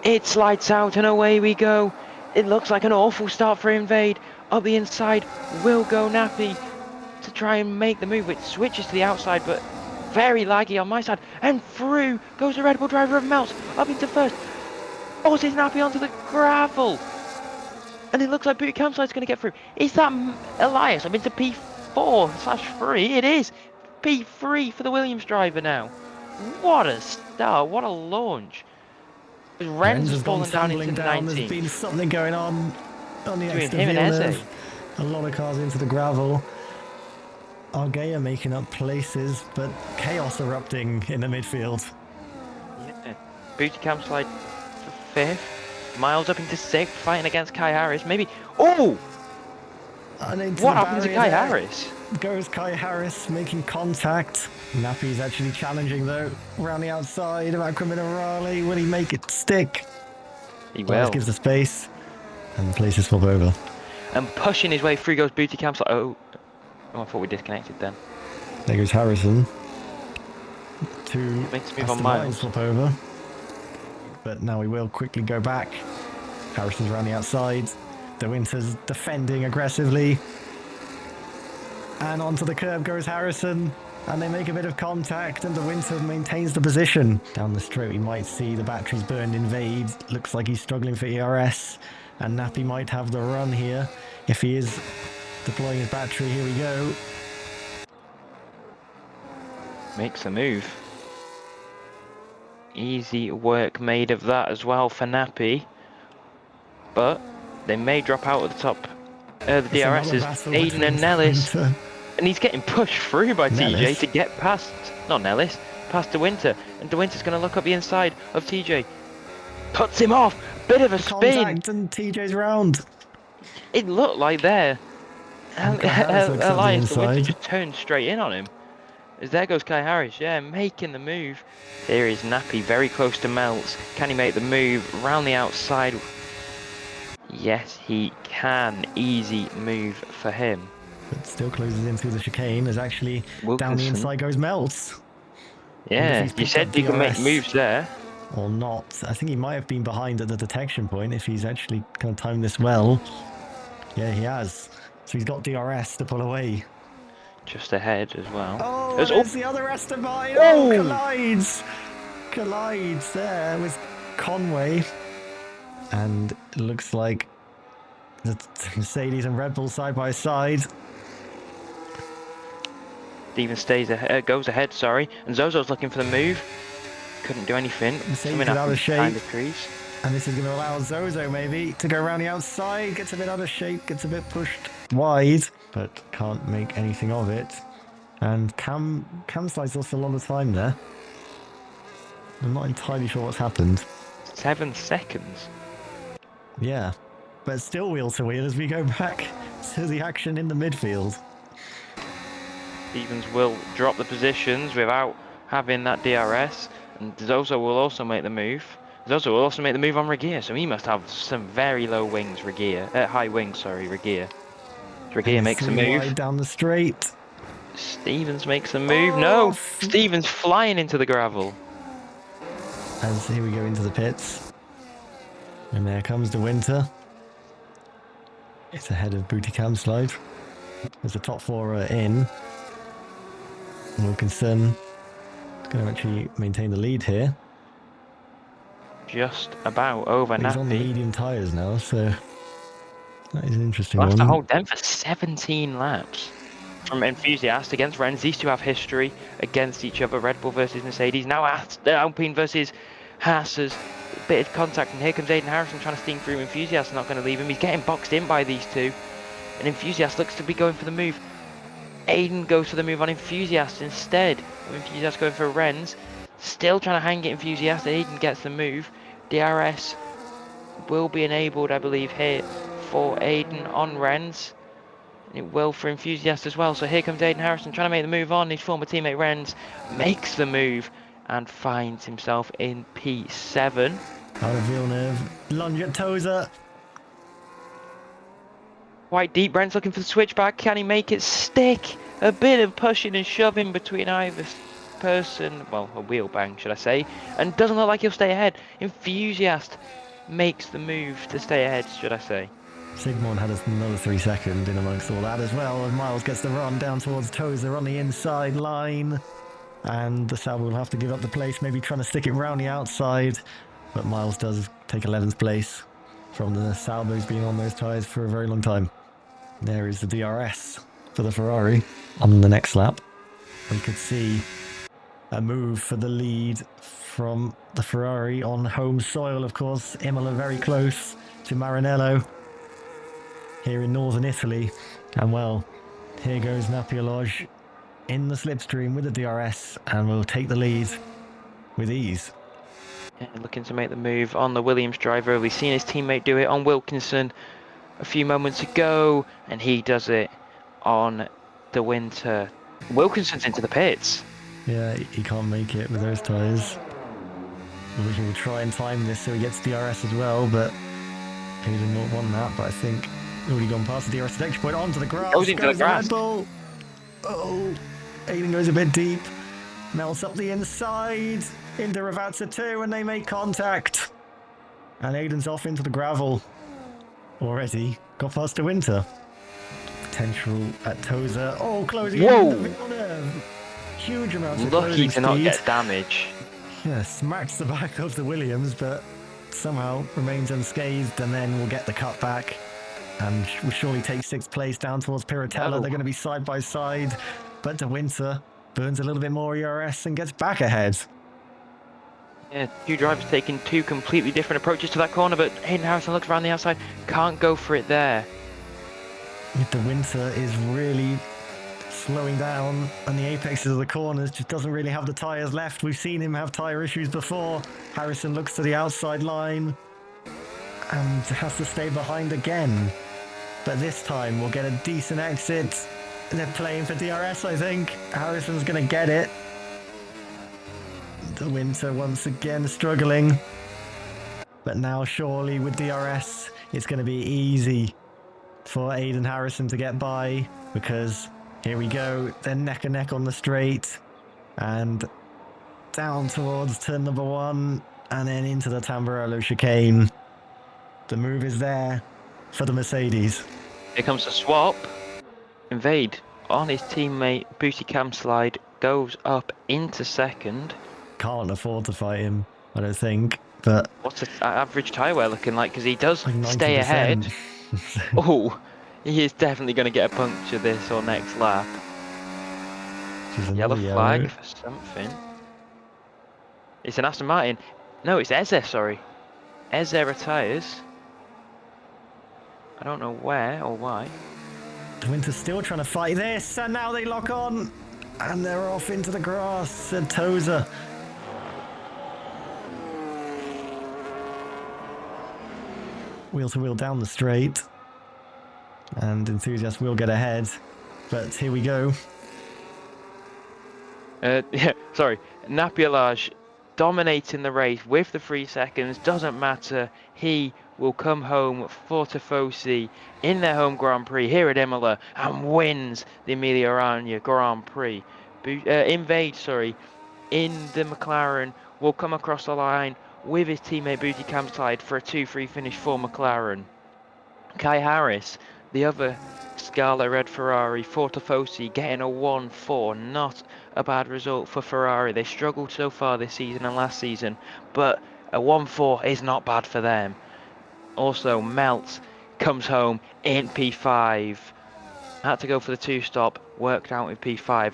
It slides out and away we go. It looks like an awful start for Invade. Up the inside will go Nappy to try and make the move, which switches to the outside, but very laggy on my side. And through goes the Red Bull driver of Melts, up into first. Forces Nappy onto the gravel. And it looks like Booty Campsite's going to get through. Is that Elias? I'm into P4/3. It is. P3 for the Williams driver now. What a start. What a launch. Renz has fallen down into the 19th. There's been something going on the extra him and Eze. A lot of cars into the gravel. Argea making up places, but chaos erupting in the midfield. Yeah. Booty Campsite for 5th. Miles up into 6th, fighting against Kai Harris. Maybe. Oh! What happened to Kai Harris? Goes Kai Harris making contact. Nappy's actually challenging though. Around the outside of Aquaminerale. Will he make it stick? He will. Gives the space. And the places swap over. And pushing his way through goes Booty Campsite. Oh, I thought we disconnected then. There goes Harrison. Makes a move on Miles. Swap over. But now we will quickly go back. Harrison's around the outside. De Winter's defending aggressively. And onto the curb goes Harrison. And they make a bit of contact, and De Winter maintains the position. Down the straight, we might see the batteries burned Invade. Looks like he's struggling for ERS. And Nappy might have the run here. If he is deploying his battery, here we go. Makes a move. Easy work made of that as well for Nappy. But they may drop out at the top. The DRS's Ayden and Nellis. And he's getting pushed through by TJ to get past, not Nellis, past De Winter. And De Winter's going to look up the inside of TJ. Cuts him off. Bit of a spin. And TJ's round. It looked like there. Elias De Winter just turned straight in on him. As there goes Kai Harris, yeah, making the move. Here is Nappy, very close to Melts. Can he make the move round the outside? Yes, he can. Easy move for him. But still closes in through the chicane. There's actually down the inside goes Melts. Yeah, you said you could make moves there. Or not. I think he might have been behind at the detection point if he's actually kind of timed this well. Yeah, he has. So he's got DRS to pull away. Just ahead as well. Oh, there's the other Esteban. Oh, collides. Collides there with Conway. And it looks like the Mercedes and Red Bull side by side. Steven stays ahead, goes ahead, sorry. And Zozo's looking for the move. Couldn't do anything. Mercedes out of shape. And this is going to allow Zozo maybe to go around the outside. Gets a bit out of shape, gets a bit pushed wide, but can't make anything of it. And Cam slides lost a lot of time there. I'm not entirely sure what's happened. 7 seconds. Yeah, but still wheel to wheel as we go back to the action in the midfield. Stevens will drop the positions without having that DRS, and Zozo will also make the move. Zozo will also make the move on Regeer, so he must have some very low wings, Regeer. High wings, sorry, Regeer. Regeer makes a move. Down the straight. Stevens makes a move. Oh, no! Stevens flying into the gravel. As here we go into the pits. And there comes De Winter. It's ahead of Booty Campsite. As the top 4 are in. Wilkinson is going to actually maintain the lead here. Just about over Nappy. He's on the medium tyres now, so that is an interesting one. We'll have to hold them for 17 laps. From Enthusiast against Renz, these two have history against each other. Red Bull versus Mercedes. Now Alpine versus Haas. A bit of contact, and here comes Ayden Harrison trying to steam through. Enthusiast not going to leave him. He's getting boxed in by these two. And Enthusiast looks to be going for the move. Ayden goes for the move on Enthusiast instead. Enthusiast going for Renz. Still trying to hang it Enthusiast. Ayden gets the move. DRS will be enabled, I believe, here for Ayden on Renz. It will for Enthusiast as well. So here comes Ayden Harrison trying to make the move on. His former teammate Renz makes the move and finds himself in P7. Out of Villeneuve. Lunge at Tozer. Quite deep. Brent's looking for the switchback. Can he make it stick? A bit of pushing and shoving between either person, well, a wheel bang, should I say, and doesn't look like he'll stay ahead. Enthusiast makes the move to stay ahead, should I say. Sigmund had another 3 seconds in amongst all that as well, and Miles gets the run down towards Tozer on the inside line. And the Sauber will have to give up the place, maybe trying to stick it round the outside. But Miles does take 11th place from the Sauber, who's been on those tyres for a very long time. There is the DRS for the Ferrari. On the next lap, we could see a move for the lead from the Ferrari on home soil, of course. Imola very close to Maranello here in northern Italy. And well, here goes Napier in the slipstream with the DRS and will take the lead with ease. Yeah, looking to make the move on the Williams driver. We've seen his teammate do it on Wilkinson a few moments ago, and he does it on the Winter. Wilkinson's into the pits. Yeah, he can't make it with those tyres. He will try and time this so he gets DRS as well, but he did not want that. But I think already gone past the DRS detection point onto the grass. Goes into the grass. Red Bull. Oh, Ayden goes a bit deep. Melts up the inside into Ravazza 2 and they make contact. And Ayden's off into the gravel. Already got past the Winter. Potential at Tozer. Oh, closing in the corner. Huge amounts of lucky to not speed. get damage. Yeah, smacks the back of the Williams, but somehow remains unscathed, and then will get the cut back and will surely take 6th place down towards Piratella. They're going to be side by side, but De Winter burns a little bit more ERS and gets back ahead. Yeah, two drivers taking two completely different approaches to that corner, but Ayden Harrison looks around the outside, can't go for it there. De Winter is really slowing down on the apexes of the corners, just doesn't really have the tyres left. We've seen him have tyre issues before. Harrison looks to the outside line and has to stay behind again. But this time we'll get a decent exit. They're playing for DRS, I think. Harrison's going to get it. De Winter once again struggling. But now surely with DRS, it's going to be easy for Ayden Harrison to get by, because here we go, they're neck and neck on the straight and down towards turn number 1 and then into the Tamburello chicane. The move is there for the Mercedes. Here comes the swap. Invade on his teammate, Booty Cam Slide goes up into second. Can't afford to fight him, I don't think, but What's the average tyre wear looking like? Because he does like 90%. stay ahead. Oh, he is definitely going to get a puncture this or next lap. Yellow flag for something. It's an Aston Martin. No, it's Eze, sorry. Eze retires. I don't know where or why. De Winter's still trying to fight this, and now they lock on. And they're off into the grass, and Tozer. Wheel to wheel down the straight. And Enthusiast will get ahead. But here we go. Yeah, sorry. Napier dominating the race with the 3 seconds. Doesn't matter. He will come home for Tifosi in their home Grand Prix here at Imola and wins the Emilia Romagna Grand Prix. Invade, in the McLaren will come across the line with his teammate Booty Campside for a 2-3 finish for McLaren. Kai Harris, the other Scarlet Red Ferrari for Tifosi, getting a 1-4. Not a bad result for Ferrari. They struggled so far this season and last season, but a 1-4 is not bad for them. Also, Melt comes home in P5. Had to go for the 2-stop, worked out with P5.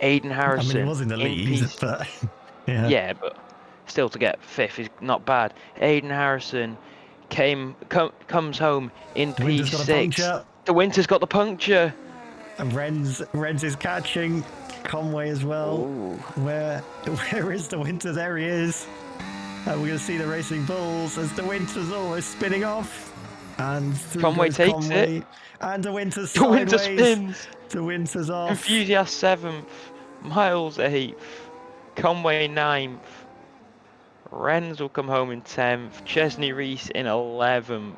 Ayden Harrison. I mean, he was in the lead, but yeah. Yeah, but still to get 5th is not bad. Ayden Harrison comes home in P6. The Winter's got the puncture. And Renz is catching Conway as well. Ooh. Where is the Winter? There he is. And we're going to see the Racing Bulls as the Winter's almost spinning off. And Conway takes it. And the Winter's The Winter sideways. spins. The Winter's off. Enthusiast 7th. Miles 8th. Conway 9th. Renz will come home in 10th. Chesney Reese in 11th.